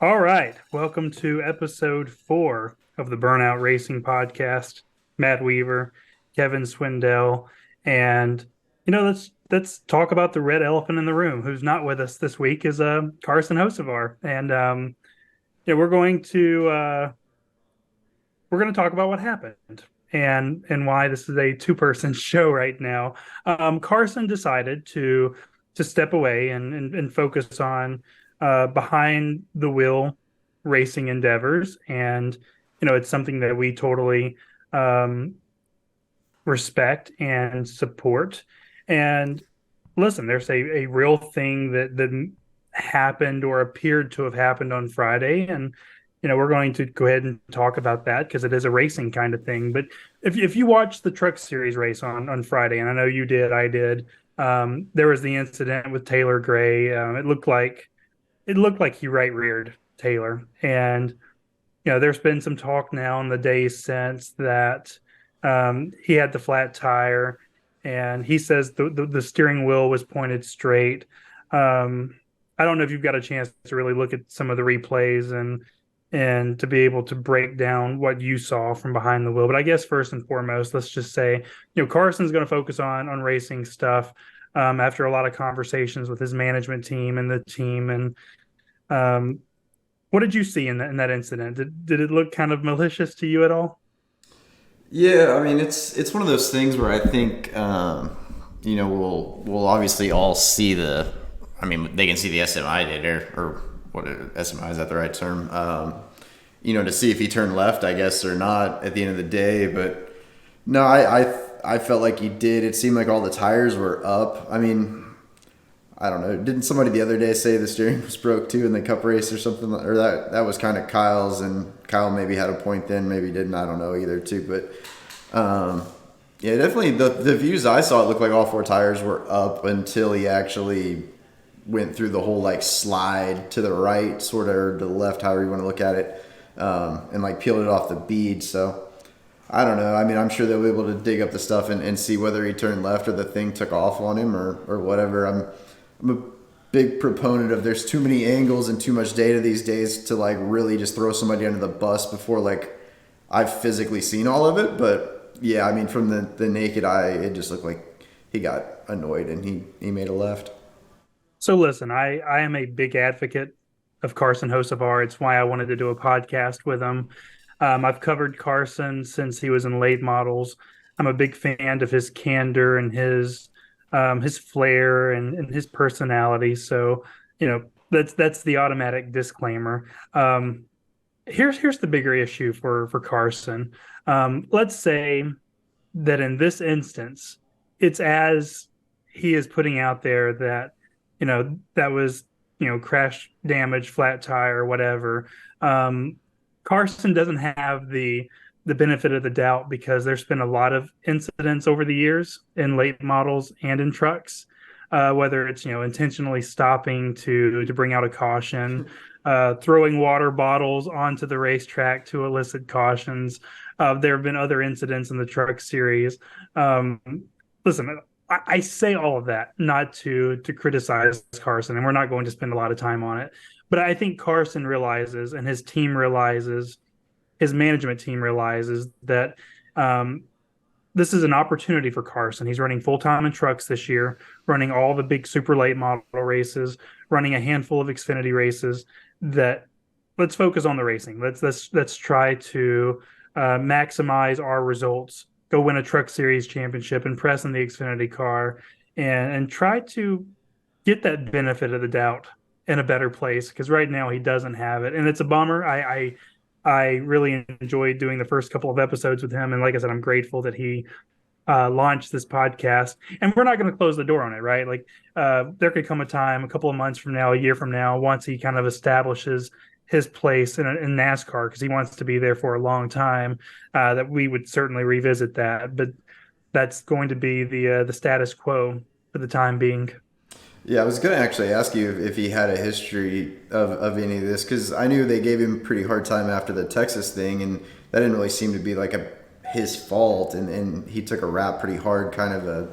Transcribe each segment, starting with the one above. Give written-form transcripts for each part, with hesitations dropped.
All right. Welcome to episode 4 of the Burnout Racing podcast. Matt Weaver, Kevin Swindell, and let's talk about the red elephant in the room. Who's not with us this week is Carson Hocevar, and yeah, we're going to talk about what happened and why this is a two-person show right now. Carson decided to step away and focus on behind the wheel racing endeavors, and it's something that we totally um, respect and support. And listen, there's a real thing that happened or appeared to have happened on Friday, and we're going to go ahead and talk about that because it is a racing kind of thing. But if you watched the Truck Series race on Friday, and I know you did, I did. There was the incident with Taylor Gray. It looked like he right reared Taylor, and there's been some talk now in the days since that he had the flat tire, and he says the steering wheel was pointed straight. I don't know if you've got a chance to really look at some of the replays and to be able to break down what you saw from behind the wheel. But I guess first and foremost, let's just say, Carson's going to focus on racing stuff after a lot of conversations with his management team and the team. And what did you see in that incident? Did it look kind of malicious to you at all? Yeah, I mean it's one of those things where I think we'll obviously all see the. I mean, they can see the SMI data or what SMI, is that the right term? To see if he turned left, I guess, or not at the end of the day. But no, I felt like he did. It seemed like all the tires were up. I mean, I don't know. Didn't somebody the other day say the steering was broke too in the cup race or something? Or that was kind of Kyle's, and Kyle maybe had a point then, maybe didn't. I don't know either too. But yeah, definitely the views I saw, it looked like all four tires were up until he actually went through the whole like slide to the right, sort of, or to the left, however you want to look at it, and like peeled it off the bead. So I don't know. I mean, I'm sure they'll be able to dig up the stuff and see whether he turned left or the thing took off on him or whatever. I'm a big proponent of there's too many angles and too much data these days to like really just throw somebody under the bus before like I've physically seen all of it. But yeah, I mean, from the naked eye, it just looked like he got annoyed and he made a left. So listen, I am a big advocate of Carson Hocevar. It's why I wanted to do a podcast with him. I've covered Carson since he was in late models. I'm a big fan of his candor and his flair and his personality. So that's the automatic disclaimer. Here's the bigger issue for Carson. Let's say that in this instance, it's as he is putting out there that that was crash damage, flat tire, whatever. Um, Carson doesn't have the benefit of the doubt because there's been a lot of incidents over the years in late models and in trucks, whether it's intentionally stopping to bring out a caution, throwing water bottles onto the racetrack to elicit cautions. There have been other incidents in the truck series. Um, Listen, I say all of that not to criticize Carson, and we're not going to spend a lot of time on it. But I think Carson realizes, and his team realizes, his management team realizes that um, this is an opportunity for Carson. He's running full time in trucks this year, running all the big super late model races, running a handful of Xfinity races. That let's focus on the racing. Let's try to maximize our results. Go win a Truck Series championship, impress in the Xfinity car, and try to get that benefit of the doubt in a better place because right now he doesn't have it, and it's a bummer. I really enjoyed doing the first couple of episodes with him, and like I said, I'm grateful that he launched this podcast. And we're not going to close the door on it, right? Like there could come a time, a couple of months from now, a year from now, once he kind of establishes his place in NASCAR because he wants to be there for a long time, that we would certainly revisit that. But that's going to be the status quo for the time being. Yeah, I was going to actually ask you if he had a history of any of this, because I knew they gave him a pretty hard time after the Texas thing, and that didn't really seem to be like his fault, and he took a rap pretty hard, kind of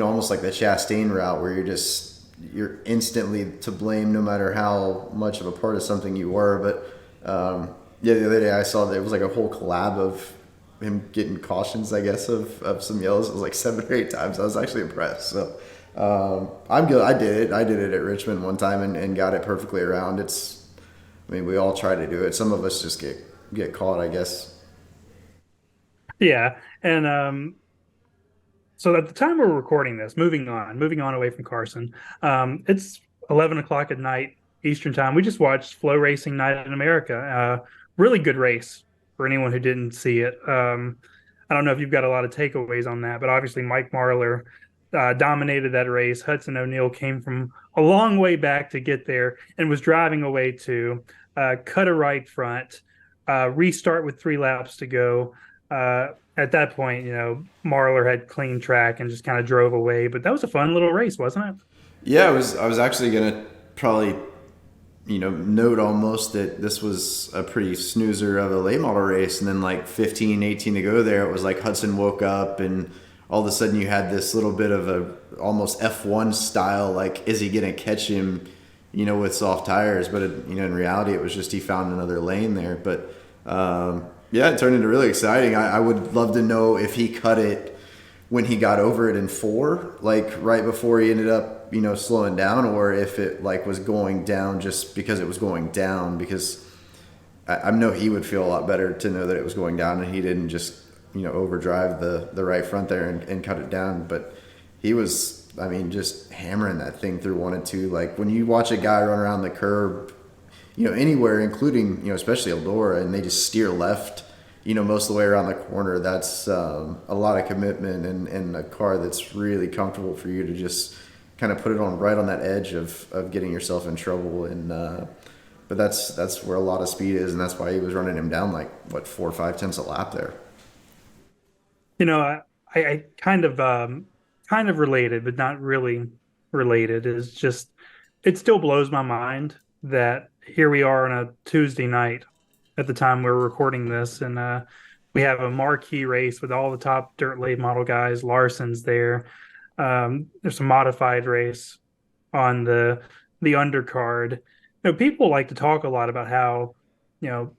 almost like the Chastain route where you're just you're instantly to blame no matter how much of a part of something you were. But yeah, the other day I saw that it was like a whole collab of him getting cautions, I guess, of some yellows. It was like 7 or 8 times. I was actually impressed. So I'm good. I did it. I did it at Richmond one time and got it perfectly around. I mean, we all try to do it. Some of us just get caught, I guess. Yeah. And so at the time we're recording this, moving on away from Carson, it's 11 o'clock at night Eastern time. We just watched Flow Racing Night in America. Really good race for anyone who didn't see it. I don't know if you've got a lot of takeaways on that, but obviously Mike Marlar dominated that race. Hudson O'Neal came from a long way back to get there and was driving away to cut a right front, restart with 3 laps to go. At that point, Marlar had clean track and just kind of drove away. But that was a fun little race, wasn't it? Yeah, I was actually gonna probably note almost that this was a pretty snoozer of a late model race, and then like 15, 18 to go there, it was like Hudson woke up, and all of a sudden you had this little bit of a almost F1 style, like is he gonna catch him, with soft tires? But in reality, it was just he found another lane there. But yeah, it turned into really exciting. I would love to know if he cut it when he got over it in four, like right before he ended up, slowing down, or if it like was going down just because it was going down. Because I know he would feel a lot better to know that it was going down and he didn't just, overdrive the right front there and cut it down. But he was, I mean, just hammering that thing through 1 and 2. Like when you watch a guy run around the curb, anywhere, including, especially Eldora, and they just steer left, most of the way around the corner. That's a lot of commitment and a car that's really comfortable for you to just kind of put it on right on that edge of getting yourself in trouble. And but that's where a lot of speed is, and that's why he was running him down like what 4 or 5 tenths a lap there. I kind of related, but not really related. Is just it still blows my mind that here we are on a Tuesday night at the time we're recording this, and we have a marquee race with all the top dirt late model guys. Larson's there. There's a modified race on the undercard. People like to talk a lot about you know,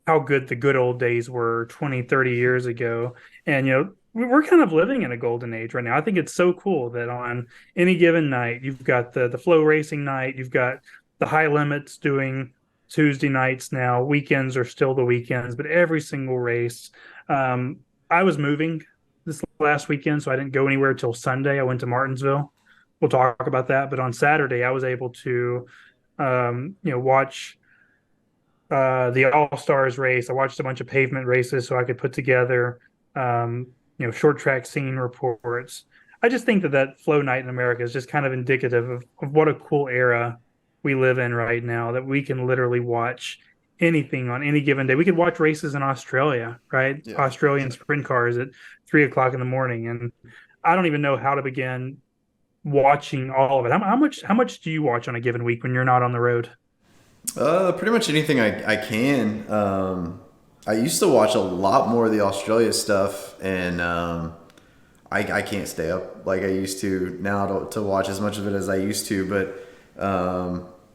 how good the good old days were 20, 30 years ago. And, we're kind of living in a golden age right now. I think it's so cool that on any given night, you've got the flow racing night, you've got the high limits doing Tuesday nights now. Weekends are still the weekends, but every single race. I was moving this last weekend, so I didn't go anywhere till Sunday. I went to Martinsville. We'll talk about that. But on Saturday, I was able to, watch the All Stars race. I watched a bunch of pavement races so I could put together, short track scene reports. I just think that flow night in America is just kind of indicative of what a cool era we live in right now, that we can literally watch anything on any given day. We could watch races in Australia, right? Yeah. Australian sprint cars at 3 o'clock in the morning. And I don't even know how to begin watching all of it. How much do you watch on a given week when you're not on the road? Pretty much anything I can. I used to watch a lot more of the Australia stuff, and I can't stay up like I used to now to watch as much of it as I used to. But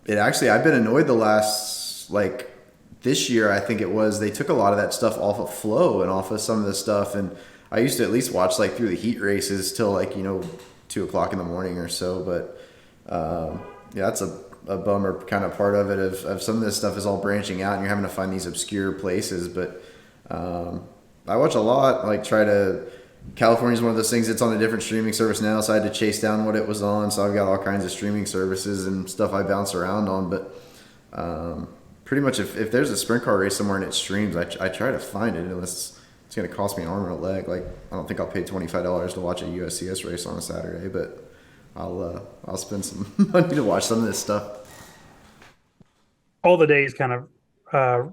it actually, I've been annoyed the last, like this year, I think it was, they took a lot of that stuff off of Flow and off of some of the stuff. And I used to at least watch like through the heat races till like, 2 o'clock in the morning or so. But yeah, that's a bummer kind of part of it of some of this stuff is all branching out and you're having to find these obscure places. But I watch a lot, like California is one of those things that's on a different streaming service now, so I had to chase down what it was on. So I've got all kinds of streaming services and stuff I bounce around on. But pretty much if there's a sprint car race somewhere and it streams, I try to find it unless it's going to cost me an arm and a leg. Like I don't think I'll pay $25 to watch a USCS race on a Saturday, but I'll spend some money to watch some of this stuff. All the days kind of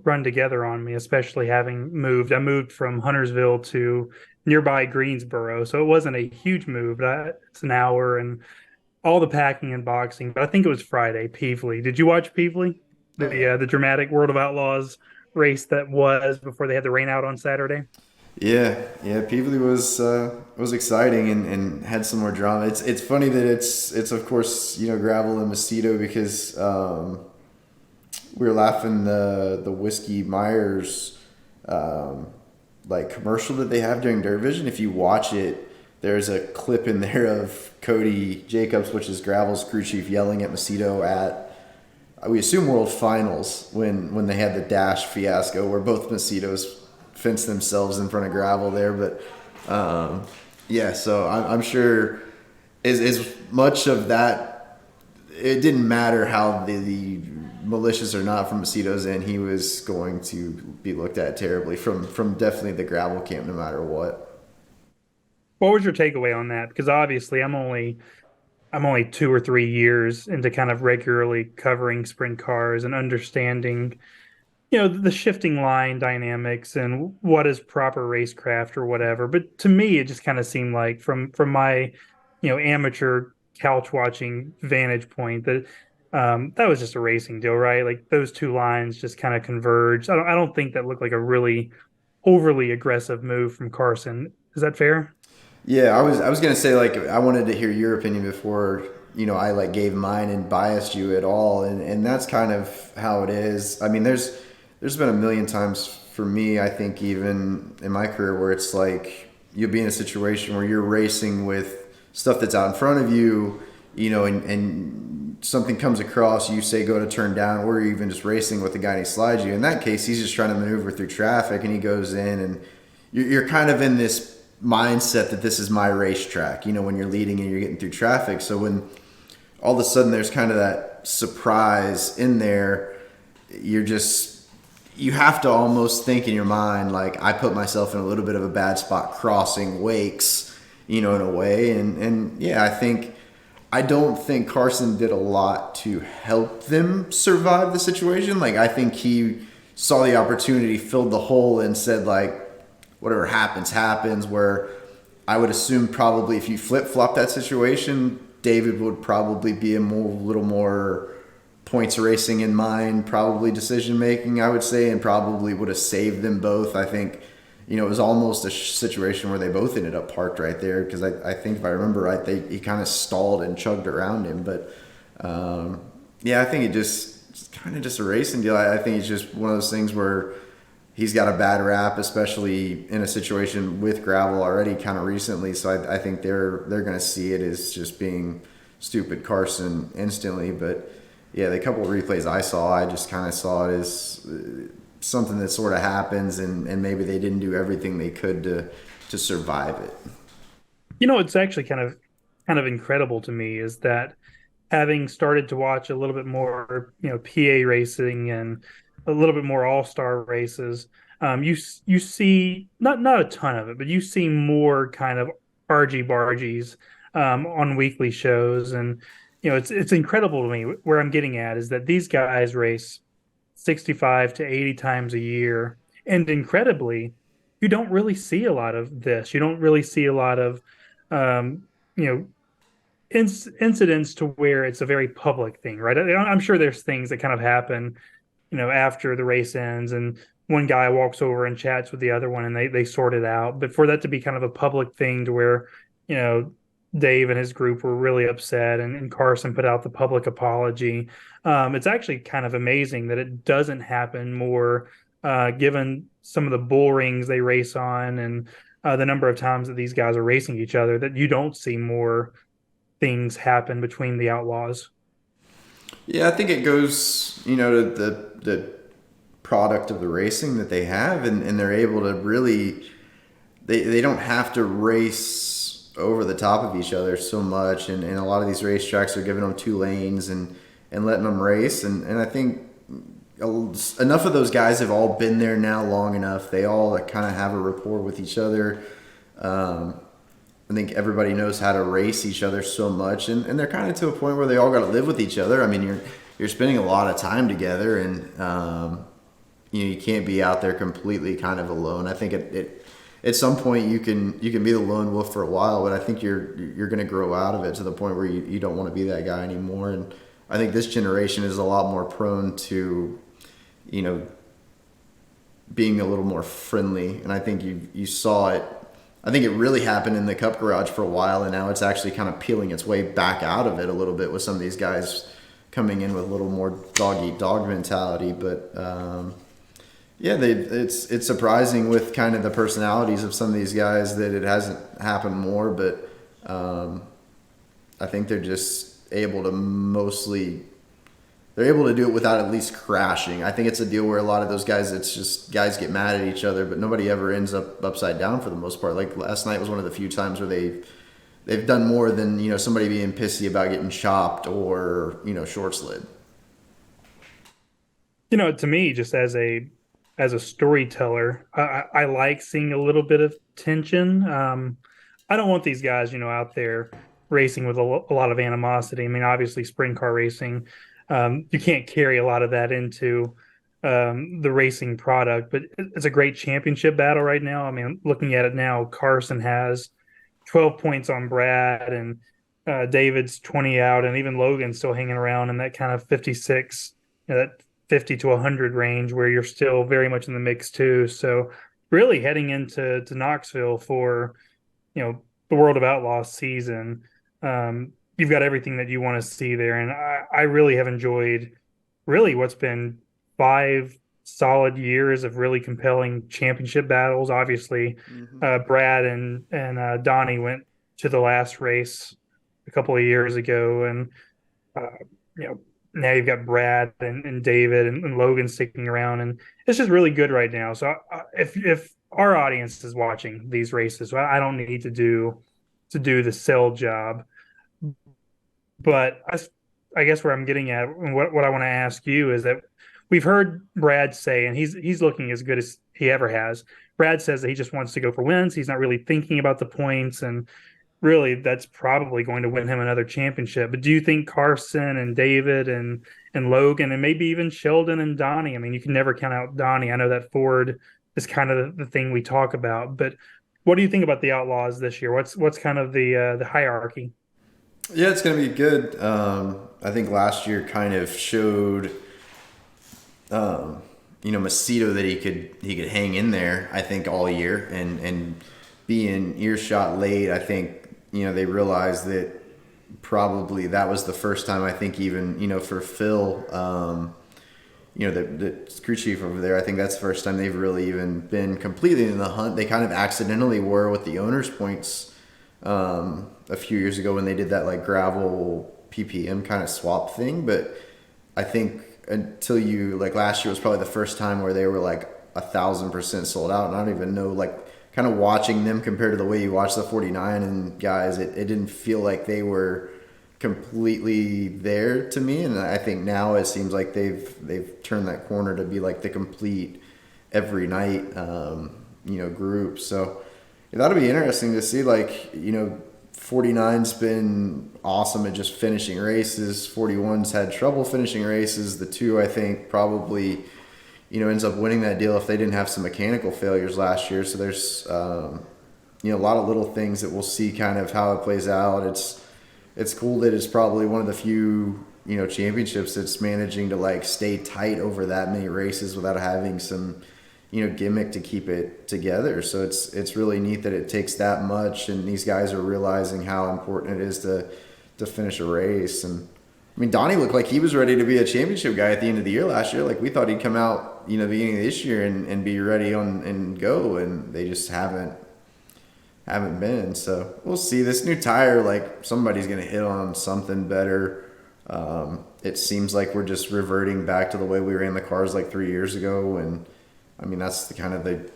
run together on me, especially having moved. I moved from Huntersville to nearby Greensboro, so it wasn't a huge move. But it's an hour and all the packing and boxing. But I think it was Friday, Peevely. Did you watch Peevely? Oh yeah. The dramatic World of Outlaws race that was before they had the rain out on Saturday? Yeah. Peevely was exciting and had some more drama. It's funny that it's of course gravel and mosquito because we were laughing the whiskey Myers like commercial that they have during Dirt Vision. If you watch it, there's a clip in there of Cody Jacobs, which is Gravel's crew chief, yelling at Macedo at we assume World Finals when they had the dash fiasco where both Macedos fenced themselves in front of Gravel there. But yeah, so I'm sure as much of that, it didn't matter how the malicious or not from Macedo's end, he was going to be looked at terribly from definitely the Gravel camp, no matter what. What was your takeaway on that? Because obviously, I'm only 2 or 3 years into kind of regularly covering sprint cars and understanding, the shifting line dynamics and what is proper racecraft or whatever. But to me, it just kind of seemed like from my, amateur couch watching vantage point that that was just a racing deal, right? Like those two lines just kind of converged. I don't think that looked like a really overly aggressive move from Carson. Is that fair? Yeah, I was gonna say like I wanted to hear your opinion before I like gave mine and biased you at all, and that's kind of how it is. I mean, there's been a million times for me, I think even in my career where it's like you'll be in a situation where you're racing with stuff that's out in front of you, and something comes across, you say go to turn down, or you're even just racing with the guy and he slides you. In that case, he's just trying to maneuver through traffic and he goes in and you're kind of in this mindset that this is my racetrack, when you're leading and you're getting through traffic. So when all of a sudden there's kind of that surprise in there, you have to almost think in your mind, like, I put myself in a little bit of a bad spot crossing wakes, in a way. And yeah, I don't think Carson did a lot to help them survive the situation. Like, I think he saw the opportunity, filled the hole, and said, like, whatever happens, happens. Where I would assume probably if you flip flop that situation, David would probably be little more points racing in mind, probably decision making, I would say, and probably would have saved them both. I think, it was almost a situation where they both ended up parked right there because I think if I remember right, he kind of stalled and chugged around him. But yeah, I think it's kind of just a racing deal. I think it's just one of those things where he's got a bad rap, especially in a situation with Gravel already kind of recently. So I think they're going to see it as just being stupid Carson instantly. But yeah, the couple of replays I saw, I just kind of saw it as something that sort of happens, and maybe they didn't do everything they could to survive it. It's actually kind of incredible to me is that having started to watch a little bit more, PA racing and a little bit more all-star races, you see not a ton of it, but you see more kind of argy bargies on weekly shows, and it's incredible to me. Where I'm getting at is that these guys race 65 to 80 times a year, and incredibly, you don't really see a lot of this. You don't really see a lot of um, you know incidents to where it's a very public thing, right? I'm sure there's things that kind of happen, after the race ends and one guy walks over and chats with the other one and they sort it out. But for that to be kind of a public thing to where, you know, Dave and his group were really upset and Carson put out the public apology. It's actually kind of amazing that it doesn't happen more, given some of the bull rings they race on and the number of times that these guys are racing each other, that you don't see more things happen between the outlaws. Yeah, I think it goes, to the product of the racing that they have, and they're able to really, they don't have to race over the top of each other so much, and a lot of these racetracks are giving them two lanes and letting them race, and I think enough of those guys have all been there now long enough. They all kind of have a rapport with each other. I think everybody knows how to race each other so much, and they're kind of to a point where they all got to live with each other. I mean, you're spending a lot of time together, and you can't be out there completely kind of alone. I think at some point you can be the lone wolf for a while, but I think you're going to grow out of it to the point where you don't want to be that guy anymore. And I think this generation is a lot more prone to, being a little more friendly. And I think you saw it. I think it really happened in the Cup Garage for a while, and now it's actually kind of peeling its way back out of it a little bit with some of these guys coming in with a little more dog eat dog mentality. But yeah, it's surprising with kind of the personalities of some of these guys that it hasn't happened more. But I think they're just able to mostly they're able to do it without at least crashing. I think it's a deal where a lot of those guys, it's just guys get mad at each other, but nobody ever ends up upside down for the most part. Like last night was one of the few times where they've done more than somebody being pissy about getting chopped or short slid. To me, just as a storyteller, I like seeing a little bit of tension. I don't want these guys, out there racing with a lot of animosity. I mean, obviously, sprint car racing, you can't carry a lot of that into the racing product, but it's a great championship battle right now. I mean, looking at it now, Carson has 12 points on Brad, and David's 20 out, and even Logan's still hanging around in that kind of 56, that 50 to 100 range where you're still very much in the mix too. So really heading into Knoxville for, the World of Outlaws season, you've got everything that you want to see there. And I really have enjoyed really what's been 5 solid years of really compelling championship battles. Obviously, Mm-hmm. Brad and Donnie went to the last race a couple of years ago, and uh, you know now you've got Brad and David and Logan sticking around, and it's just really good right now. So if our audience is watching these races, I don't need to do the sell job, but I guess where I'm getting at, and what I want to ask you is that we've heard Brad say, and he's looking as good as he ever has. Brad says that he just wants to go for wins. He's not really thinking about the points, and really that's probably going to win him another championship. But do you think Carson and David and Logan and maybe even Sheldon and Donnie? I mean, you can never count out Donnie. I know that Ford is kind of the thing we talk about, but what do you think about the Outlaws this year? What's kind of the hierarchy? Yeah, it's going to be good. I think last year kind of showed, Macedo that he could hang in there. I think all year and be in earshot late. I think they realized that probably that was the first time. I think even for Phil, the crew chief over there. I think that's the first time they've really even been completely in the hunt. They kind of accidentally were with the owners' points a few years ago when they did that like gravel PPM kind of swap thing. But I think until like last year was probably the first time where they were like 1,000% sold out. And I don't even know, like kind of watching them compared to the way you watch the 49 and guys, it didn't feel like they were completely there to me. And I think now it seems like they've turned that corner to be like the complete every night, group. So that'll be interesting to see. Like 49's been awesome at just finishing races. 41's had trouble finishing races. The two I think probably ends up winning that deal if they didn't have some mechanical failures last year. So there's a lot of little things that we'll see kind of how it plays out. It's cool that it's probably one of the few championships that's managing to like stay tight over that many races without having some gimmick to keep it together. So it's really neat that it takes that much, and these guys are realizing how important it is to finish a race. And I mean, Donnie looked like he was ready to be a championship guy at the end of the year last year. Like we thought he'd come out beginning of this year and be ready on and go, and they just haven't been. So we'll see. This new tire, like somebody's gonna hit on something better. It seems like we're just reverting back to the way we ran the cars like 3 years ago, and I mean that's the kind of the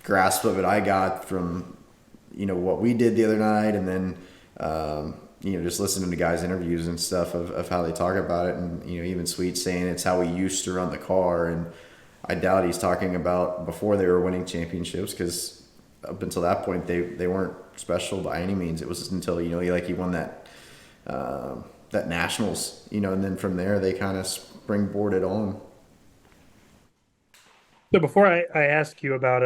grasp of it I got from what we did the other night, and then just listening to guys' interviews and stuff of how they talk about it, and even Sweet saying it's how we used to run the car, and I doubt he's talking about before they were winning championships, because up until that point they weren't special by any means. It was until he won that nationals, and then from there they kind of springboarded on. So before I ask you about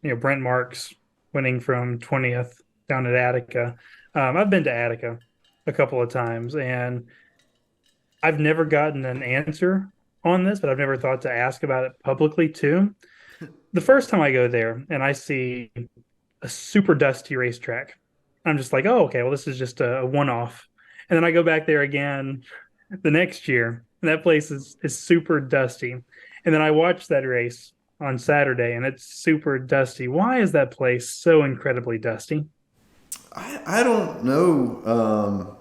Brent Marks winning from 20th down at Attica, I've been to Attica a couple of times, and I've never gotten an answer on this, but I've never thought to ask about it publicly too. The first time I go there and I see a super dusty racetrack, I'm just like, oh, okay, well, this is just a one off. And then I go back there again the next year, and that place is super dusty. And then I watch that race on Saturday, and it's super dusty. Why is that place so incredibly dusty? I don't know.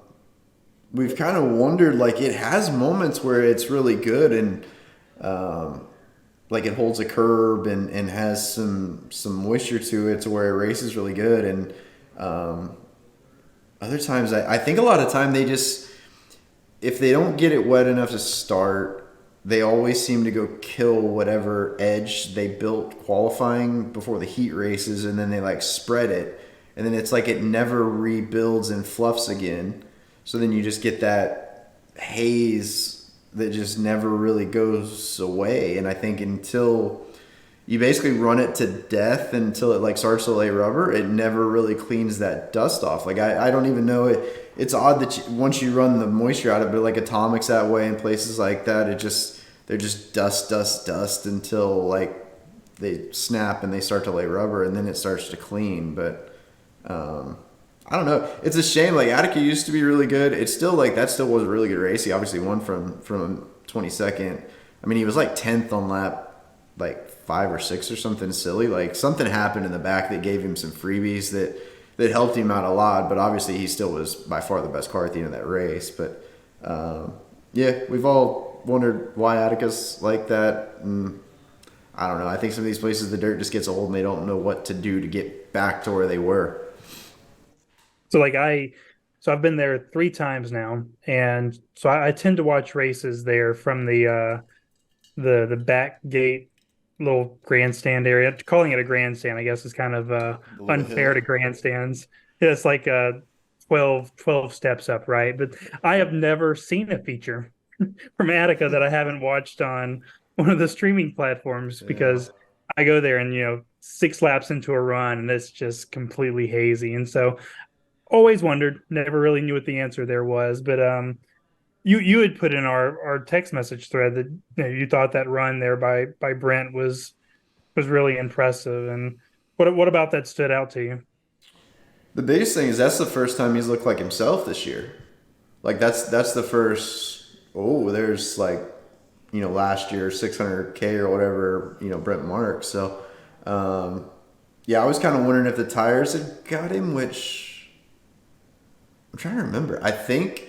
We've kind of wondered, like, it has moments where it's really good and like it holds a curb and has some moisture to it to where it races really good. And other times, I think a lot of time they just, if they don't get it wet enough to start, they always seem to go kill whatever edge they built qualifying before the heat races, and then they like spread it, and then it's like it never rebuilds and fluffs again. So then you just get that haze that just never really goes away. And I think until you basically run it to death until it like starts to lay rubber, it never really cleans that dust off. Like I don't even know it. It's odd that once you run the moisture out of it, like Atomic's that way in places like that, it just they're just dust until like they snap and they start to lay rubber, and then it starts to clean. But I don't know. It's a shame. Like Attica used to be really good. It's still like that still was a really good race. He obviously won from 22nd. I mean, he was like 10th on lap like 5 or 6 or something silly. Like something happened in the back that gave him some freebies that helped him out a lot. But obviously, he still was by far the best car at the end of that race. But yeah, we've all wondered why Attica's like that. And I don't know. I think some of these places the dirt just gets old and they don't know what to do to get back to where they were. So so I've been there three times now, and so I tend to watch races there from the back gate little grandstand area. Calling it a grandstand, I guess, is kind of The little unfair hill. to grandstands. Yeah, it's like 12 steps up, right? But I have never seen a feature from Attica that I haven't watched on one of the streaming platforms Yeah. because I go there and 6 laps into a run and it's just completely hazy. And so always wondered, never really knew what the answer there was. But you had put in our text message thread that you thought that run there by Brent was really impressive. And what about that stood out to you? The biggest thing is that's the first time he's looked like himself this year. Like that's the first. Oh, there's like last year 600K or whatever Brent marked. So yeah, I was kind of wondering if the tires had got him, which I'm trying to remember. I think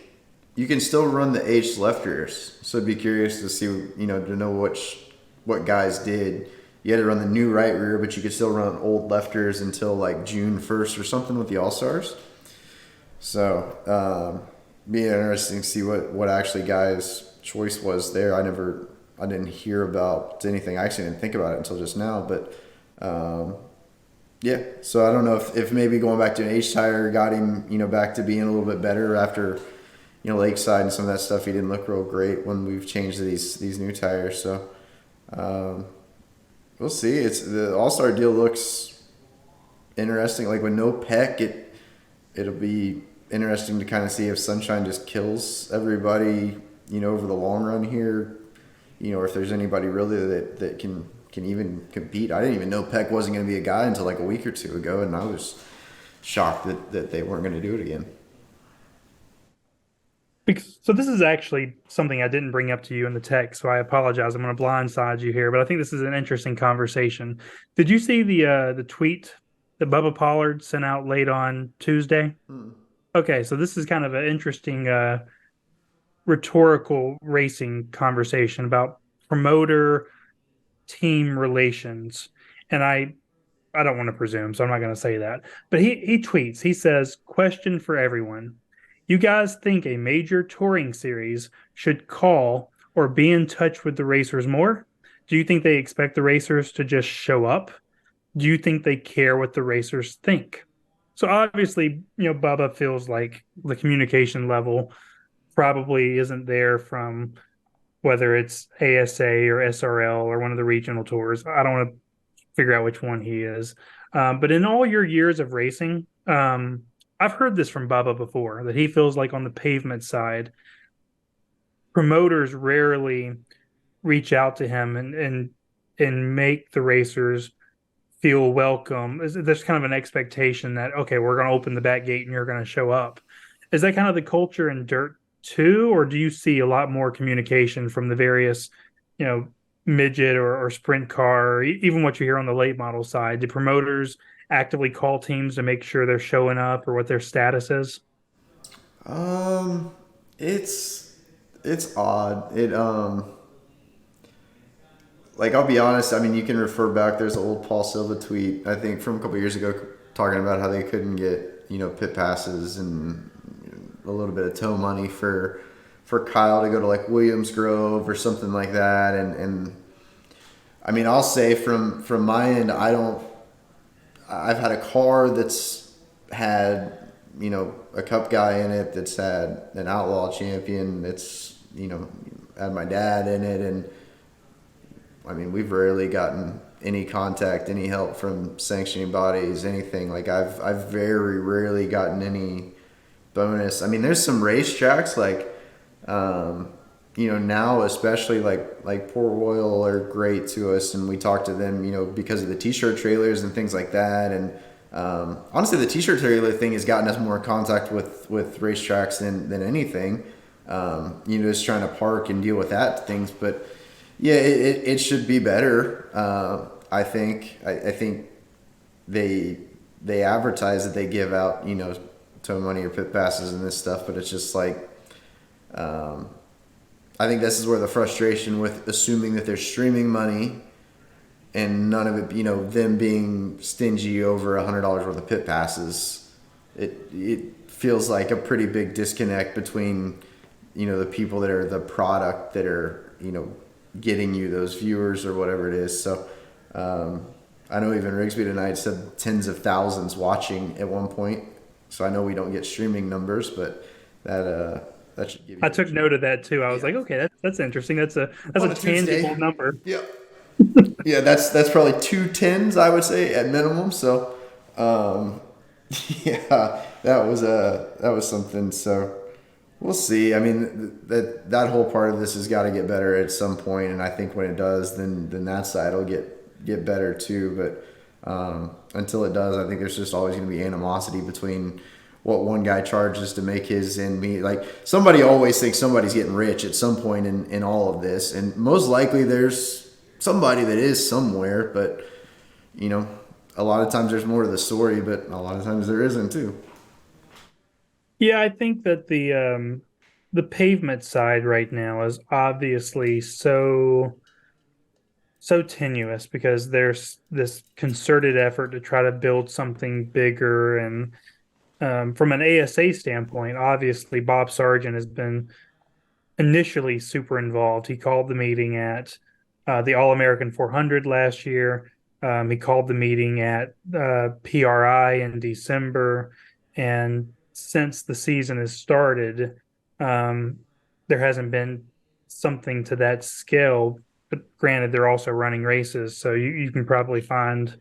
you can still run the aged left rears, so I'd be curious to see to know what guys did. You had to run the new right rear, but you could still run old lefters until like June 1st or something with the All Stars. So be interesting to see what actually guys' choice was there. I didn't hear about anything. I actually didn't think about it until just now. But yeah, so I don't know if maybe going back to an H tire got him back to being a little bit better after Lakeside and some of that stuff. He didn't look real great when we've changed to these new tires. So um, we'll see. It's the All Star deal looks interesting. Like with no Peck, it'll be interesting to kind of see if Sunshine just kills everybody, over the long run here, or if there's anybody really that can even compete. I didn't even know Peck wasn't going to be a guy until like a week or two ago, and I was shocked that they weren't going to do it again. So this is actually something I didn't bring up to you in the text, so I apologize. I'm going to blindside you here, but I think this is an interesting conversation. Did you see the tweet that Bubba Pollard sent out late on Tuesday? Hmm. Okay, so this is kind of an interesting rhetorical racing conversation about promoter team relations. And I don't want to presume, so I'm not going to say that. But he tweets, he says, question for everyone. You guys think a major touring series should call or be in touch with the racers more? Do you think they expect the racers to just show up? Do you think they care what the racers think? So obviously, Bubba feels like the communication level probably isn't there from whether it's ASA or SRL or one of the regional tours. I don't want to figure out which one he is. But in all your years of racing, I've heard this from Bubba before that he feels like on the pavement side, promoters rarely reach out to him and and make the racers feel welcome. There's kind of an expectation that, okay, we're going to open the back gate and you're going to show up. Is that kind of the culture in dirt too, or do you see a lot more communication from the various, you know, midget or sprint car, or even what you hear on the late model side? Do promoters actively call teams to make sure they're showing up or what their status is? Um, it's it's odd. Like I'll be honest. I mean, you can refer back. There's an old Paul Silva tweet I think from a couple years ago talking about how they couldn't get pit passes and a little bit of tow money for Kyle to go to like Williams Grove or something like that. And I mean, I'll say from my end, I don't. I've had a car that's had a cup guy in it, that's had an outlaw champion, that's had my dad in it, and I mean, we've rarely gotten any contact, any help from sanctioning bodies, anything. Like I've very rarely gotten any bonus. I mean, there's some racetracks like, now especially like Port Royal are great to us, and we talk to them, because of the T-shirt trailers and things like that. And honestly, the T-shirt trailer thing has gotten us more in contact with racetracks than anything. Just trying to park and deal with that things, but yeah, it should be better. I think they advertise that they give out tow money or pit passes and this stuff, but it's just like I think this is where the frustration with assuming that they're streaming money and none of it, them being stingy over $100 worth of pit passes. It feels like a pretty big disconnect between the people that are the product that are getting you those viewers or whatever it is. So I know even Rigsby tonight said tens of thousands watching at one point. So I know we don't get streaming numbers, but that should give you. I took note of that too. I was Yeah. like, okay, that's interesting. That's On a a Tuesday. tangible number. Yeah. Yeah, that's probably two tens I would say at minimum. So yeah, that was something. So we'll see. I mean, that whole part of this has got to get better at some point, and I think when it does, then that side will get better too. But until it does, I think there's just always going to be animosity between what one guy charges to make his end meet. Like somebody always thinks somebody's getting rich at some point in all of this, and most likely there's somebody that is somewhere. But a lot of times there's more to the story, but a lot of times there isn't too. Yeah, I think that the pavement side right now is obviously so tenuous because there's this concerted effort to try to build something bigger. And from an ASA standpoint, obviously Bob Sargent has been initially super involved. He called the meeting at the All American 400 last year. He called the meeting at PRI in December. And since the season has started, um, there hasn't been something to that scale. But granted, they're also running races. So you can probably find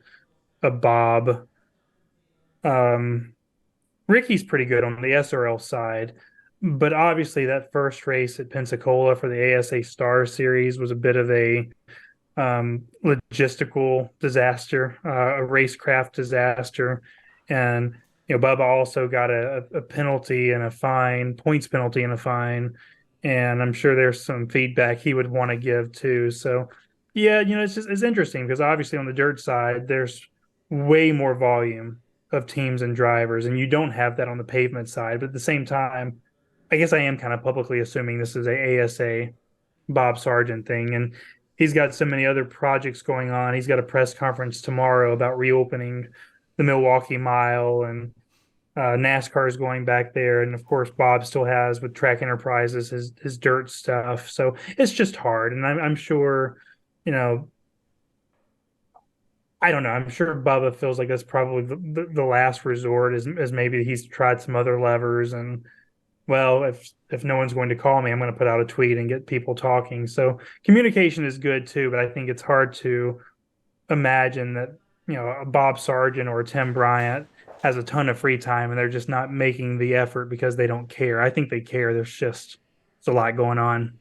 a Bob. Um, Ricky's pretty good on the SRL side, but obviously that first race at Pensacola for the ASA Star Series was a bit of a logistical disaster, a racecraft disaster, and Bubba also got a penalty and a fine, points penalty and a fine, and I'm sure there's some feedback he would want to give too. So, yeah, it's interesting because obviously on the dirt side there's way more volume of teams and drivers, and you don't have that on the pavement side. But at the same time, I guess I am kind of publicly assuming this is a ASA Bob Sargent thing, and he's got so many other projects going on. He's got a press conference tomorrow about reopening the Milwaukee Mile, and NASCAR is going back there, and of course Bob still has with Track Enterprises his dirt stuff. So it's just hard, and I'm sure, you know, I don't know. I'm sure Bubba feels like that's probably the last resort, as maybe he's tried some other levers, and well, if no one's going to call me, I'm going to put out a tweet and get people talking. So communication is good too, but I think it's hard to imagine that a Bob Sargent or a Tim Bryant has a ton of free time and they're just not making the effort because they don't care. I think they care. There's a lot going on.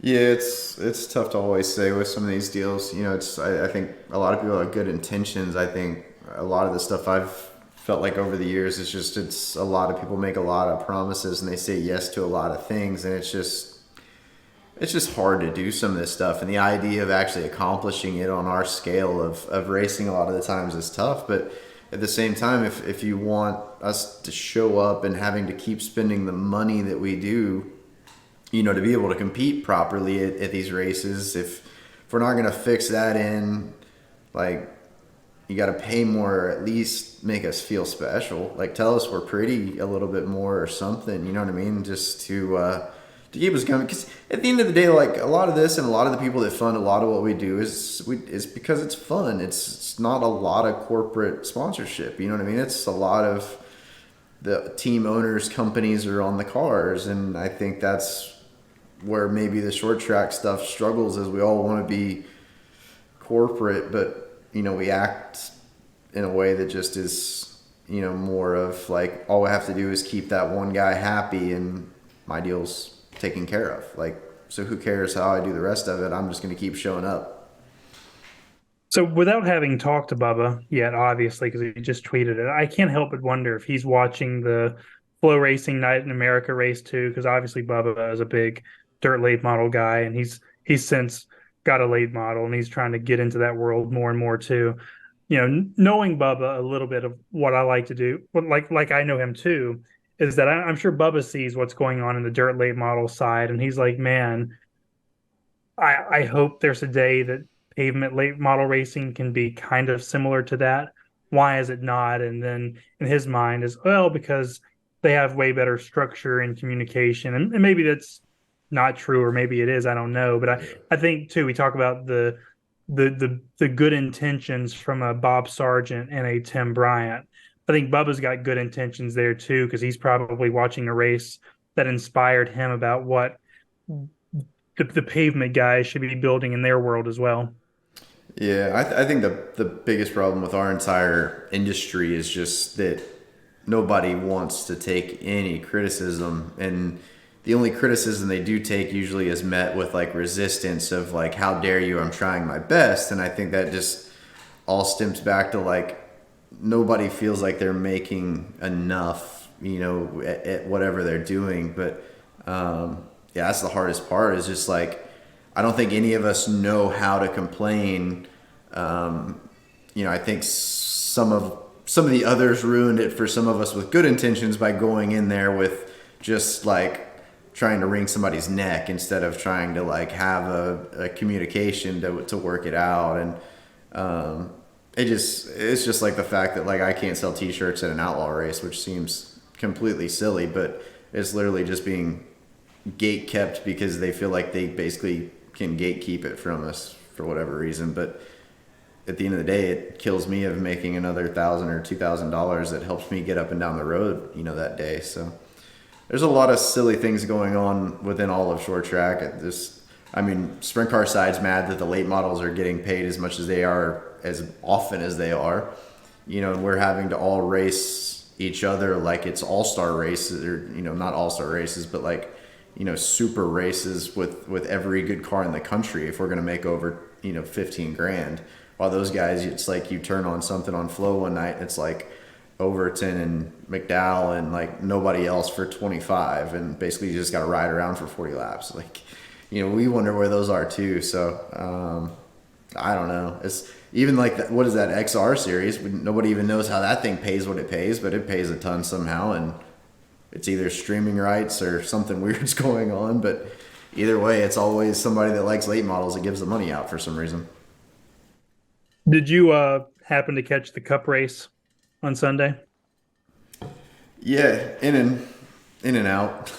Yeah, it's tough to always say with some of these deals. You know, I think a lot of people have good intentions. I think a lot of the stuff I've felt like over the years is just it's a lot of people make a lot of promises and they say yes to a lot of things, and it's just hard to do some of this stuff. And the idea of actually accomplishing it on our scale of racing a lot of the times is tough. But at the same time, if you want us to show up and having to keep spending the money that we do, you know, to be able to compete properly at these races, if we're not going to fix that in, like, you got to pay more, or at least make us feel special. Like, tell us we're pretty a little bit more or something. You know what I mean? Just to keep us coming. Because at the end of the day, like, a lot of this and a lot of the people that fund a lot of what we do is because it's fun. It's not a lot of corporate sponsorship. You know what I mean? It's a lot of the team owners, companies are on the cars, and I think that's where maybe the short track stuff struggles. Is we all want to be corporate, but you know, we act in a way that just is, you know, more of like all I have to do is keep that one guy happy and my deal's taken care of. Like, so who cares how I do the rest of it? I'm just going to keep showing up. So, without having talked to Bubba yet, obviously, because he just tweeted it, I can't help but wonder if he's watching the Flow Racing Night in America race too, because obviously Bubba is a big dirt late model guy, and he's since got a late model, and he's trying to get into that world more and more too. You know, knowing Bubba a little bit of what I like to do, but like I know him too, is that I'm sure Bubba sees what's going on in the dirt late model side, and he's like, man, I hope there's a day that pavement late model racing can be kind of similar to that. Why is it not? And then in his mind is, well, because they have way better structure and communication. And maybe that's not true, or maybe it is. I don't know. But Yeah. I think too, we talk about the good intentions from a Bob Sargent and a Tim Bryant. I think Bubba's got good intentions there too, because he's probably watching a race that inspired him about what the pavement guys should be building in their world as well. Yeah, I think the biggest problem with our entire industry is just that nobody wants to take any criticism, and the only criticism they do take usually is met with like resistance of like, how dare you, I'm trying my best. And I think that just all stems back to like nobody feels like they're making enough, you know, at whatever they're doing. But yeah, that's the hardest part, is just like I don't think any of us know how to complain. You know, I think some of the others ruined it for some of us with good intentions by going in there with just like trying to wring somebody's neck instead of trying to like have a communication to work it out. And it's just like the fact that like I can't sell t-shirts at an outlaw race, which seems completely silly, but it's literally just being gate kept because they feel like they basically can gatekeep it from us for whatever reason. But at the end of the day, it kills me of making another $1,000 or $2,000 that helps me get up and down the road, you know, that day. So there's a lot of silly things going on within all of short track. I mean, sprint car side's mad that the late models are getting paid as much as they are, as often as they are. You know, and we're having to all race each other like it's all-star races, or, you know, not all-star races, but like, you know, super races with every good car in the country if we're going to make over, you know, 15 grand. While those guys, it's like you turn on something on Flow one night, it's like Overton and McDowell and like nobody else for 25, and basically you just got to ride around for 40 laps. Like, you know, we wonder where those are too. So I don't know. It's even like what is that XR series? Nobody even knows how that thing pays what it pays, but it pays a ton somehow, and it's either streaming rights or something weird's going on. But either way, it's always somebody that likes late models that gives the money out for some reason. Did you happen to catch the Cup race on Sunday? Yeah, in and out.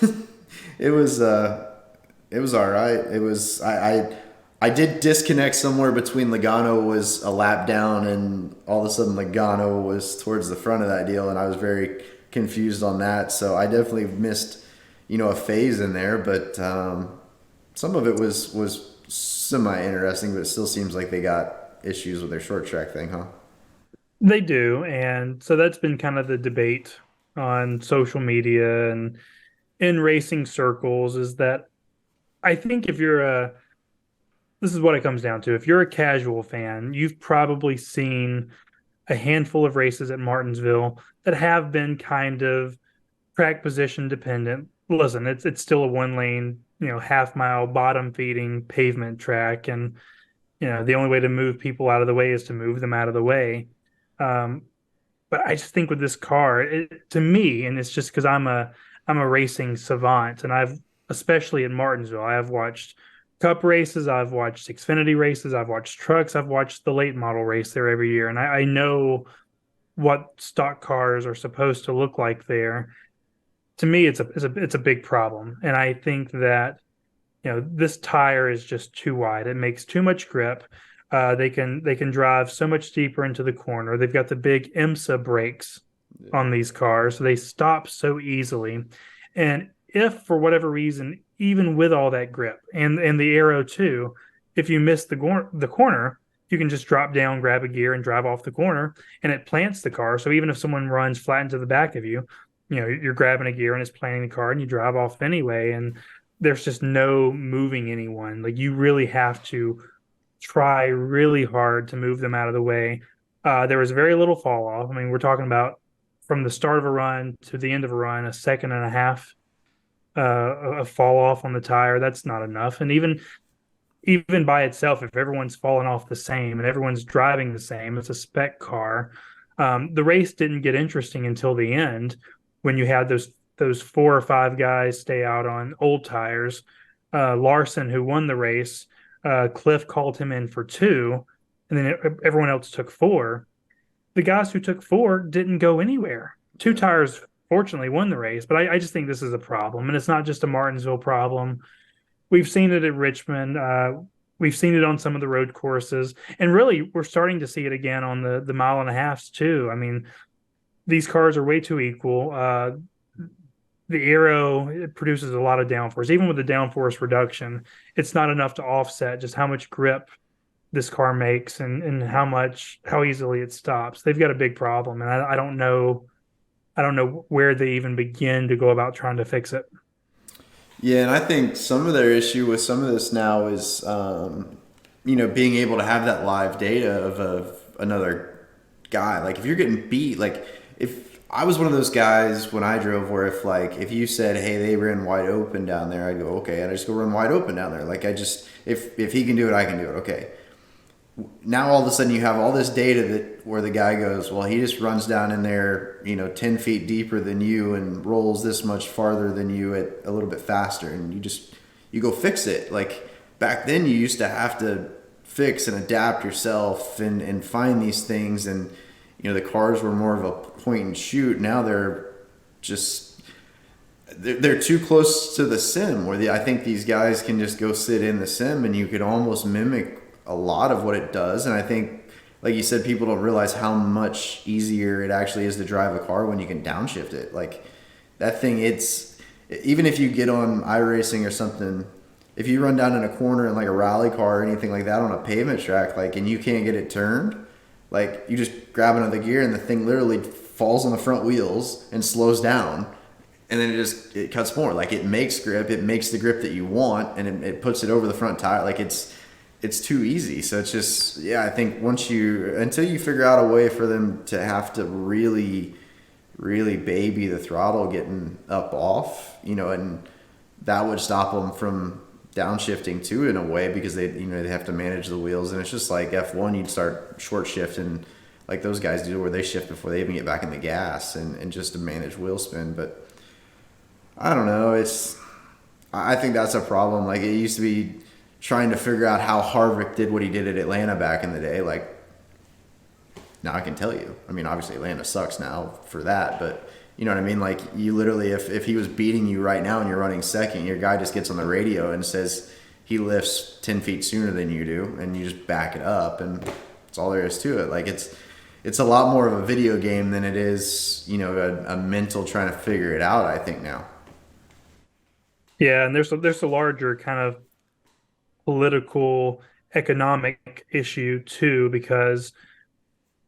it was it was all right. It was I did disconnect somewhere between Logano was a lap down and all of a sudden Logano was towards the front of that deal, and I was very confused on that. So I definitely missed, you know, a phase in there, but some of it was semi interesting, but it still seems like they got issues with their short track thing, huh? They do, and so that's been kind of the debate on social media and in racing circles, is that I think if you're a this is what it comes down to. If you're a casual fan, you've probably seen a handful of races at Martinsville that have been kind of track position dependent. Listen, it's still a one lane, half mile bottom feeding pavement track, and the only way to move people out of the way is to move them out of the way. Um, but I just think with this car, to me, and it's just because I'm a racing savant, and I've especially in Martinsville, I have watched Cup races, I've watched Xfinity races, I've watched trucks, I've watched the late model race there every year, and I know what stock cars are supposed to look like there. To me, it's a big problem, and I think that this tire is just too wide. It makes too much grip. They can drive so much deeper into the corner. They've got the big IMSA brakes on these cars, so they stop so easily. And if for whatever reason, even with all that grip and the arrow too, if you miss the corner, you can just drop down, grab a gear, and drive off the corner, and it plants the car. So even if someone runs flat into the back of you, you're grabbing a gear and it's planting the car, and you drive off anyway. And there's just no moving anyone. Like you really have to try really hard to move them out of the way. There was very little fall off. I mean, we're talking about from the start of a run to the end of a run, a second and a half of fall off on the tire. That's not enough. And even by itself, if everyone's falling off the same and everyone's driving the same, it's a spec car. The race didn't get interesting until the end when you had those four or five guys stay out on old tires. Larson, who won the race, Cliff called him in for two, and then everyone else took four. The guys who took four didn't go anywhere. Two tires, fortunately, won the race, but I just think this is a problem, and it's not just a Martinsville problem. We've seen it at Richmond. We've seen it on some of the road courses, and really, we're starting to see it again on the mile and a halfs too. I mean, these cars are way too equal. The Aero, it produces a lot of downforce. Even with the downforce reduction, it's not enough to offset just how much grip this car makes and how easily it stops. They've got a big problem, and I don't know where they even begin to go about trying to fix it. Yeah, and I think some of their issue with some of this now is, being able to have that live data of another guy. Like if you're getting beat, like if I was one of those guys when I drove where if you said, hey, they ran wide open down there, I'd go, okay, and I just go run wide open down there. Like if he can do it, I can do it. Okay. Now all of a sudden you have all this data that where the guy goes, well, he just runs down in there, 10 feet deeper than you and rolls this much farther than you at a little bit faster. And you go fix it. Like back then you used to have to fix and adapt yourself and find these things. And, the cars were more of a point and shoot. Now they're too close to the sim where I think these guys can just go sit in the sim and you could almost mimic a lot of what it does. And I think, like you said, people don't realize how much easier it actually is to drive a car when you can downshift it. Like that thing, even if you get on iRacing or something, if you run down in a corner in like a rally car or anything like that on a pavement track, and you can't get it turned, like you just grab another gear and the thing literally falls on the front wheels and slows down. And then it cuts more. Like it makes grip, it makes the grip that you want, and it puts it over the front tire. Like it's too easy. So it's just, yeah, I think until you figure out a way for them to have to really, really baby the throttle getting up off, and that would stop them from downshifting too in a way because they have to manage the wheels. And it's just like F1, you'd start short shifting like those guys do where they shift before they even get back in the gas and just to manage wheel spin. But I don't know. I think that's a problem. Like it used to be trying to figure out how Harvick did what he did at Atlanta back in the day. Like now I can tell you. I mean, obviously Atlanta sucks now for that, but you know what I mean? Like you literally, if he was beating you right now and you're running second, your guy just gets on the radio and says he lifts 10 feet sooner than you do, and you just back it up, and that's all there is to it. Like it's a lot more of a video game than it is, a mental trying to figure it out, I think now. Yeah, and there's a larger kind of political economic issue too because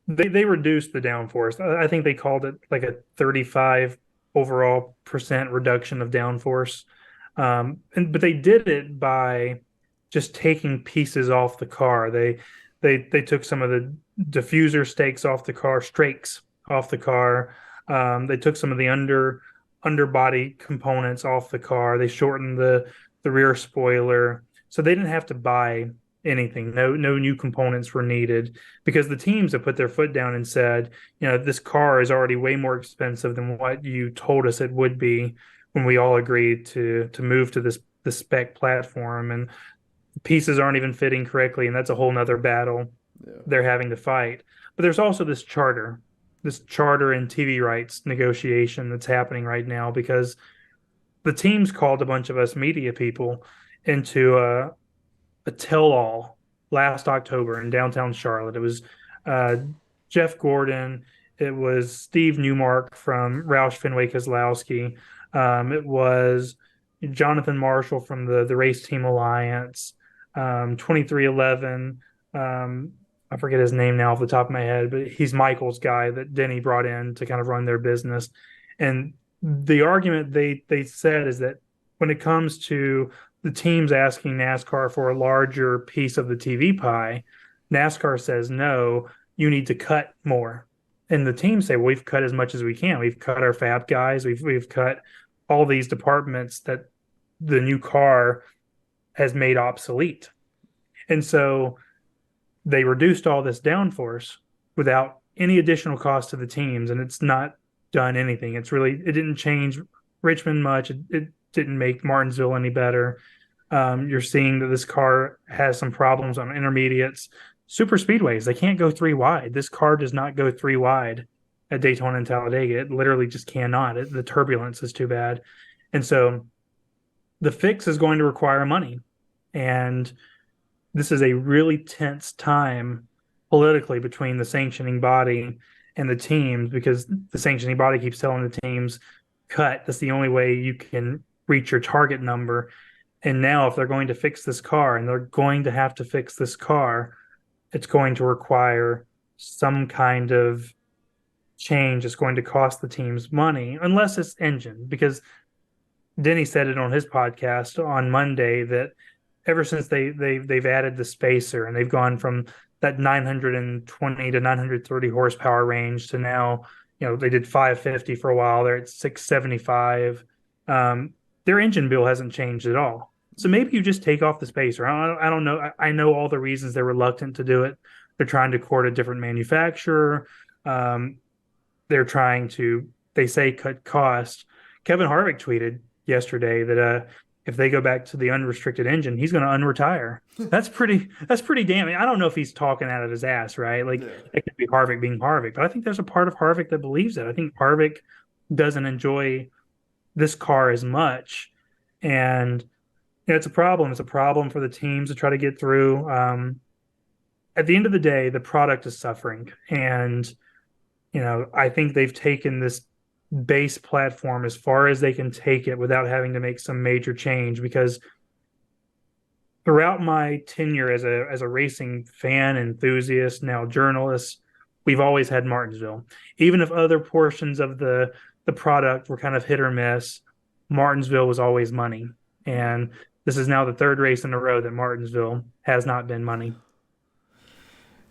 they reduced the downforce. I think they called it like a 35 overall percent reduction of downforce. But they did it by just taking pieces off the car. They took some of the diffuser stakes off the car, strakes off the car. They took some of the underbody components off the car. They shortened the rear spoiler, so they didn't have to buy anything. No new components were needed because the teams have put their foot down and said, this car is already way more expensive than what you told us it would be when we all agreed to move to this spec platform, and the pieces aren't even fitting correctly, and that's a whole nother battle Yeah. they're having to fight. But there's also this charter and TV rights negotiation that's happening right now because the teams called a bunch of us media people into a tell-all last October in downtown Charlotte. It was uh, Jeff Gordon. It was Steve Newmark from Roush Fenway Kozlowski. It was Jonathan Marshall from the Race Team Alliance. 2311. I forget his name now off the top of my head, but he's Michael's guy that Denny brought in to kind of run their business. And the argument they said is that when it comes to the teams asking NASCAR for a larger piece of the TV pie, NASCAR says no, you need to cut more. And the teams say, well, we've cut as much as we can. We've cut our fab guys, we've cut all these departments that the new car has made obsolete. And so they reduced all this downforce without any additional cost to the teams, and it's not done anything. It didn't change Richmond much. It didn't make Martinsville any better. You're seeing that this car has some problems on intermediates. Super speedways, they can't go three wide. This car does not go three wide at Daytona and Talladega. It literally just cannot. The turbulence is too bad. And so the fix is going to require money. And this is a really tense time politically between the sanctioning body and the teams because the sanctioning body keeps telling the teams, cut. That's the only way you can reach your target number. And now, if they're going to fix this car, and they're going to have to fix this car, it's going to require some kind of change. It's going to cost the teams money, unless it's engine, because Denny said it on his podcast on Monday that ever since they've added the spacer and they've gone from that 920 to 930 horsepower range to now, they did 550 for a while. They're at 675. Their engine bill hasn't changed at all. So maybe you just take off the spacer. I don't know. I know all the reasons they're reluctant to do it. They're trying to court a different manufacturer. They're trying to, they say, cut costs. Kevin Harvick tweeted yesterday that if they go back to the unrestricted engine, he's going to unretire. That's pretty damning. I don't know if he's talking out of his ass, right? Like, Yeah. it could be Harvick being Harvick, but I think there's a part of Harvick that believes it. I think Harvick doesn't enjoy this car as much, and it's a problem. It's a problem for the teams to try to get through. At the end of the day, the product is suffering, and I think they've taken this base platform as far as they can take it without having to make some major change, because throughout my tenure as a racing fan, enthusiast, now journalist, we've always had Martinsville. Even if other portions of the product were kind of hit or miss, Martinsville was always money. And this is now the third race in a row that Martinsville has not been money.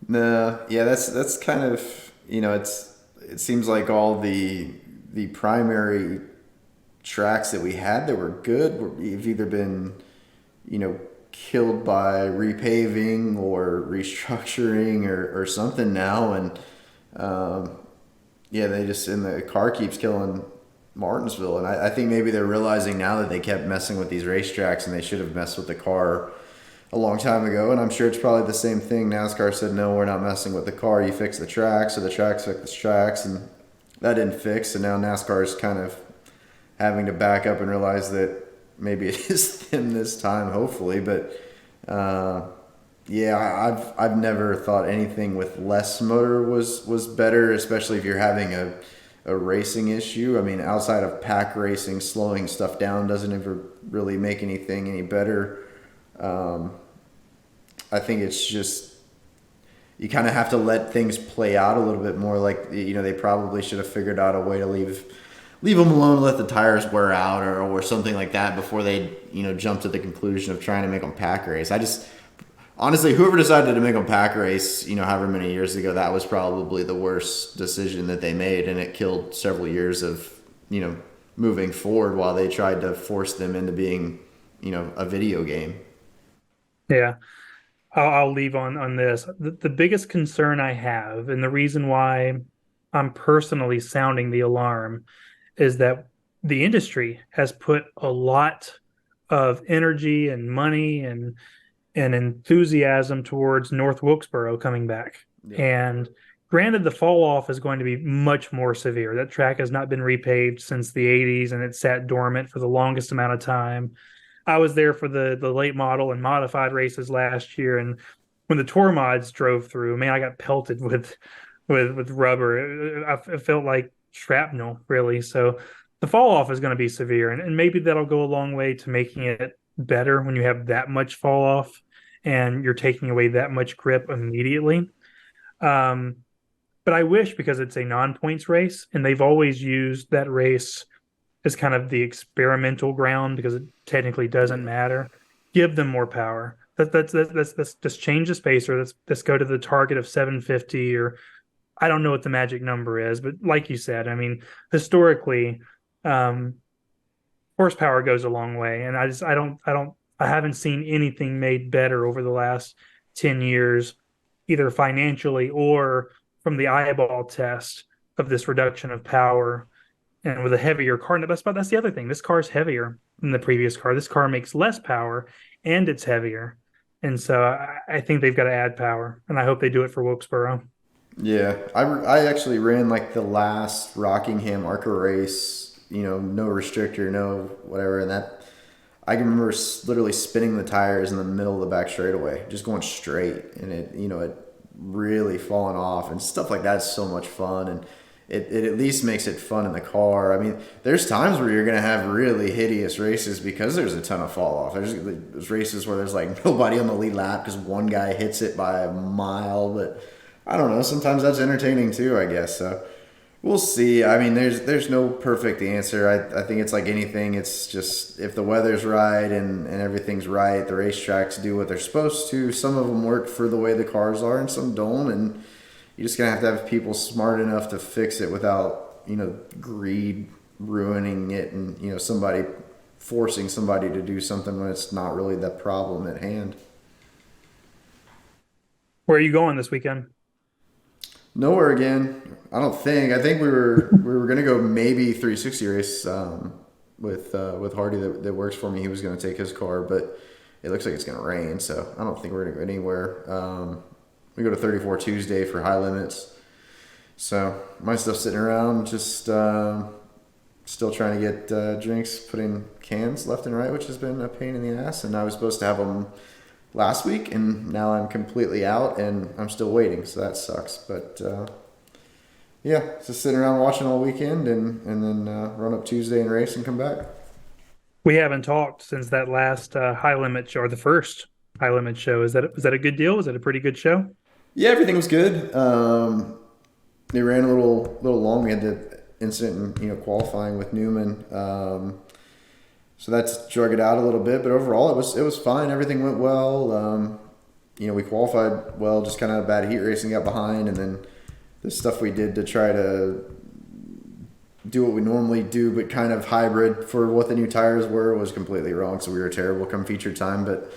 No, yeah, that's kind of it seems like all the primary tracks that we had that were good have either been killed by repaving or restructuring or something now, and yeah, they just and the car keeps killing Martinsville, and I think maybe they're realizing now that they kept messing with these racetracks and they should have messed with the car a long time ago. And I'm sure it's probably the same thing. NASCAR said, no, we're not messing with the car. You fix the tracks, so the tracks fix the tracks, and that didn't fix. And now NASCAR is kind of having to back up and realize that maybe it is them this time, hopefully. But yeah, I've never thought anything with less motor was better, especially if you're having a racing issue. I mean, outside of pack racing, slowing stuff down doesn't ever really make anything any better. I think it's just you kind of have to let things play out a little bit more. Like they probably should have figured out a way to leave leave them alone and let the tires wear out or something like that before they jump to the conclusion of trying to make them pack race. I just honestly, whoever decided to make them pack race, however many years ago, that was probably the worst decision that they made, and it killed several years of moving forward while they tried to force them into being a video game. Yeah. I'll leave on this. The biggest concern I have, and the reason why I'm personally sounding the alarm, is that the industry has put a lot of energy and money and enthusiasm towards North Wilkesboro coming back. Yeah. And granted, the fall off is going to be much more severe. That track has not been repaved since the 80s and it sat dormant for the longest amount of time. I was there for the late model and modified races last year, and when the tour mods drove through, man, I got pelted with rubber. It felt like shrapnel, really. So the fall off is going to be severe, and maybe that'll go a long way to making it better when you have that much fall off and you're taking away that much grip immediately. Um, but I wish, because it's a non-points race, and they've always used that race as kind of the experimental ground because it technically doesn't Yeah. matter. Give them more power. Let's just change the spacer. Let's go to the target of 750, or I don't know what the magic number is, but like you said, I mean, historically, um, horsepower goes a long way, and I haven't seen anything made better over the last 10 years, either financially or from the eyeball test of this reduction of power and with a heavier car. And that's the other thing. This car is heavier than the previous car. This car makes less power and it's heavier. And so I think they've got to add power, and I hope they do it for Wilkesboro. Yeah, I actually ran like the last Rockingham ARCA race, no restrictor, no whatever, and that I can remember literally spinning the tires in the middle of the back straightaway, just going straight, and it really falling off and stuff like that's so much fun, and it at least makes it fun in the car. I mean, there's times where you're gonna have really hideous races because there's a ton of fall off. There's races where there's like nobody on the lead lap because one guy hits it by a mile, but I don't know. Sometimes that's entertaining too, I guess. So we'll see. I mean, there's no perfect answer. I think it's like anything. It's just if the weather's right and everything's right, the racetracks do what they're supposed to. Some of them work for the way the cars are, and some don't. And you're just gonna have to have people smart enough to fix it without greed ruining it, and somebody forcing somebody to do something when it's not really the problem at hand. Where are you going this weekend? Nowhere again. I don't think. I think we were gonna go maybe 360 race with Hardy that works for me. He was gonna take his car, but it looks like it's gonna rain, so I don't think we're gonna go anywhere. We go to 34 Tuesday for high limits, so my stuff's sitting around, just still trying to get drinks put in cans left and right, which has been a pain in the ass. And I was supposed to have them last week, and now I'm completely out, and I'm still waiting, so that sucks. But yeah, just sitting around watching all weekend, and then run up Tuesday and race and come back. We haven't talked since that last high limit show, or the first high limit show. Was that a good deal? Was it a pretty good show? Yeah, everything was good. They ran a little long. We had the incident in qualifying with Newman, so that's drug it out a little bit. But overall, it was fine. Everything went well. We qualified well. Just kind of a bad heat race and got behind, and then the stuff we did to try to do what we normally do, but kind of hybrid for what the new tires were, was completely wrong. So we were terrible come feature time. But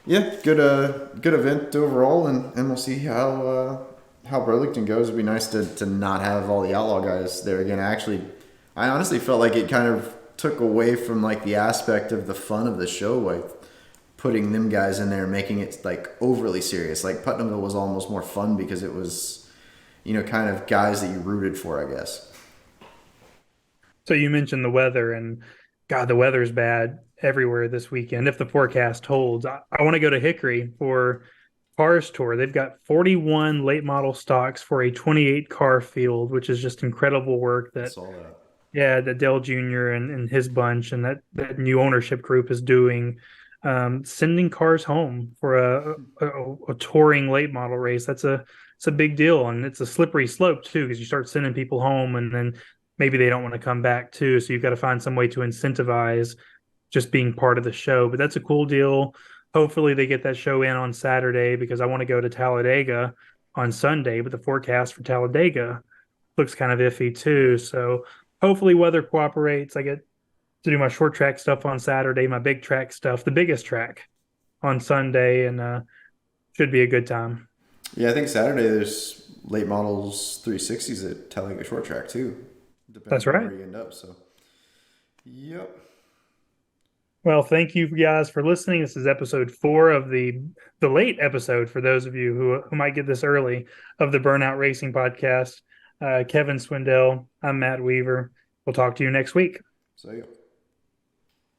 yeah, good event overall, and we'll see how Burlington goes. It'd be nice to not have all the outlaw guys there again. I honestly felt like it kind of took away from like the aspect of the fun of the show, like putting them guys in there and making it like overly serious. Like Putnamville was almost more fun because it was, kind of guys that you rooted for, I guess. So you mentioned the weather, and God, the weather's bad everywhere this weekend. If the forecast holds, I want to go to Hickory for Cars Tour. They've got 41 late model stocks for a 28 car field, which is just incredible work I that, saw that. yeah, that Dell Jr. and his bunch and that new ownership group is doing, sending cars home for a touring late model race. It's a big deal, and it's a slippery slope too, because you start sending people home, and then maybe they don't want to come back too. So you've got to find some way to incentivize just being part of the show. But that's a cool deal. Hopefully they get that show in on Saturday because I want to go to Talladega on Sunday, but the forecast for Talladega looks kind of iffy too. So hopefully weather cooperates. I get to do my short track stuff on Saturday, my big track stuff, the biggest track on Sunday, and should be a good time. Yeah, I think Saturday there's late models 360s at Talladega Short Track too, That's depending on right. where you end up. So, yep. Well, thank you guys for listening. This is episode 4 of the late episode for those of you who might get this early of the Burnout Racing podcast. Kevin Swindell, I'm Matt Weaver. We'll talk to you next week. So, yeah.